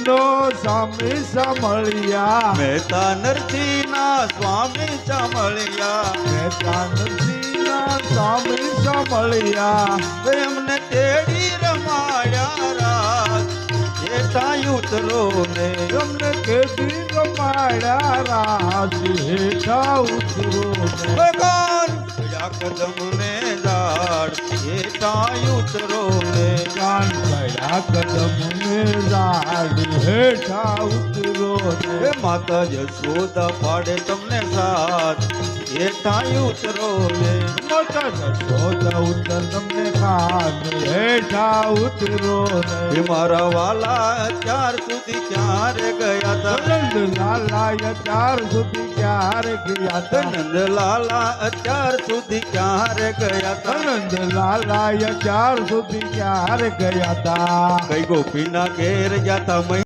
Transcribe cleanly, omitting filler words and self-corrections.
નો સ્વામી સાંભળ્યા મહેતા નરસિંહના સ્વામી સાંભળ્યા મહેતા નરસિંહના સ્વામી સાંભળ્યા એમને તેડી રમાડ્યા રાત હેઠા ઉતરો ને તમને કેદી રમાડ્યા રાત હેઠા ઉતરો ને ભગવાન કદમ ને ઝાડ હેઠા ઉતરો ને કાન ગયા કદમ ને ઝાડ હેઠા ઉતરો ને હે માતા યશોદા પાડે તમને સાથ હેઠા ઉતરો ને માતા યશોદા ઉતર તમને કાન હેઠા ઉતરો ને હે મારા વાલા અત્યાર સુધી ક્યારે ગયા તા નંદ લાલા અત્યાર સુધી ક્યારે ગયા તા નંદ લાલા અત્યાર સુધી ક્યારે ગયા તા નંદ લાલા અત્યાર સુધી ક્યારે ગયા તા કઈ ગોપીના ઘેર ગયા તા